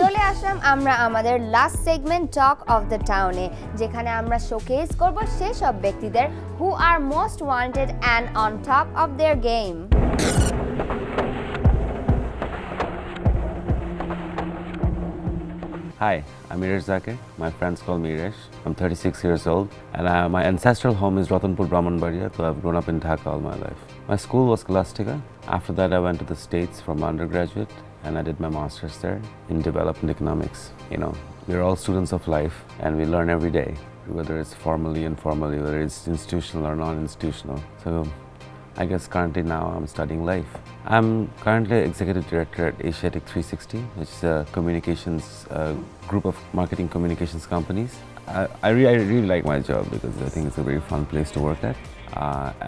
চলে আসলাম আমরা আমাদের last segment talk of the টাউনে, যেখানে আমরা শোকেস করব সেসব ব্যক্তিদের who are most wanted and on top of their game. Hi, I'm Iresh Zakir. My friends call me Iresh. I'm 36 years old and my ancestral home is Ratanpur, Brahmanbaria, so I've grown up in Dhaka all my life. My school was Scholastica. After that I went to the States for my undergraduate and I did my master's there in development economics. You know, we're all students of life and we learn every day, whether it's formally, informally, whether it's institutional or non-institutional. So I guess currently now I'm studying life. I'm currently executive director at Asiatic 360, which is a communications group of marketing communications companies. I really like my job because I think it's a very fun place to work at.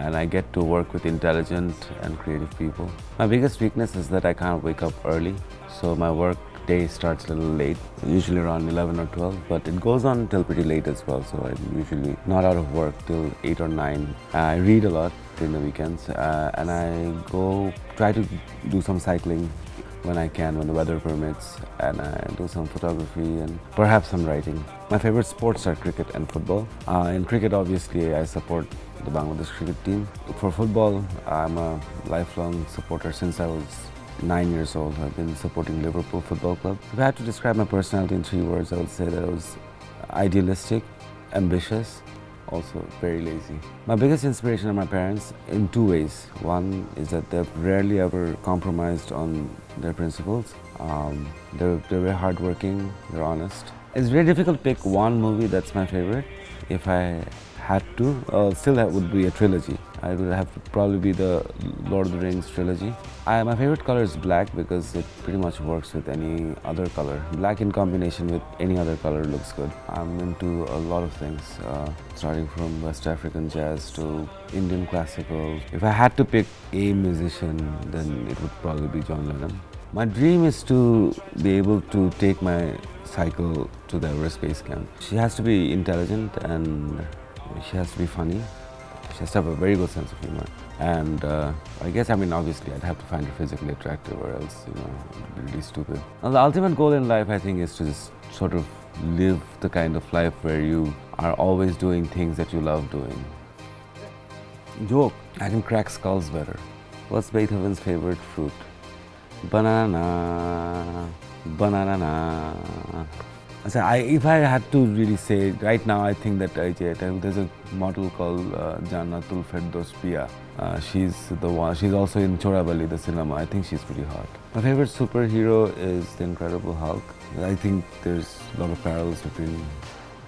And I get to work with intelligent and creative people. My biggest weakness is that I can't wake up early, so my work day starts a little late, usually around 11 or 12, but it goes on till pretty late as well, so I'm usually not out of work till 8 or 9. I read a lot during the weekends and I try to do some cycling when I can, when the weather permits, and I do some photography and perhaps some writing. My favorite sports are cricket and football. In cricket, obviously, I support the Bangladesh cricket team. For football, I'm a lifelong supporter since I was 9 years old. I've been supporting Liverpool Football Club. If I had to describe my personality in 3 words, I would say that I was idealistic, ambitious, also very lazy. My biggest inspiration are my parents in 2 ways. One is that they've rarely ever compromised on their principles. They're very hardworking, they're honest. It's very difficult to pick one movie that's my favorite. If I had to, still that would be a trilogy. I would have to probably be the Lord of the Rings trilogy. My favorite color is black because it pretty much works with any other color. Black in combination with any other color looks good. I'm into a lot of things, starting from West African jazz to Indian classical. If I had to pick a musician, then it would probably be John Lennon. My dream is to be able to take my cycle to the Everest Base Camp. She has to be intelligent and she has to be funny. She has to have a very good sense of humor. And I guess, obviously, I'd have to find her physically attractive or else, it'd be really stupid. Now, the ultimate goal in life, I think, is to just sort of live the kind of life where you are always doing things that you love doing. Joke. I can crack skulls better. What's Beethoven's favorite fruit? Banana. Banana. So if I had to really say, right now I think that there's a model called Jannatul Firdaus Pia. She's also in Chorabali, the cinema. I think she's pretty hot. My favorite superhero is the Incredible Hulk. I think there's a lot of parallels between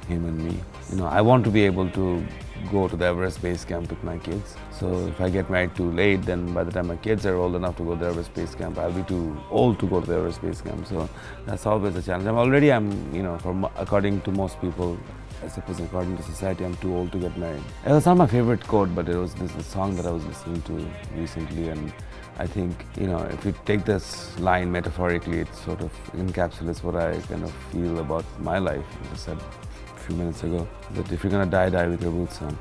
him and me. I want to be able to go to the Everest Base Camp with my kids. So if I get married too late, then by the time my kids are old enough to go to the Everest Base Camp, I'll be too old to go to the Everest Base Camp. So that's always a challenge. According to most people, I suppose according to society, I'm too old to get married. It was not my favorite quote, but it was this song that I was listening to recently, and I think, if you take this line metaphorically, it sort of encapsulates what I kind of feel about my life. As I said a few minutes ago, that if you're gonna die, die with your boots on.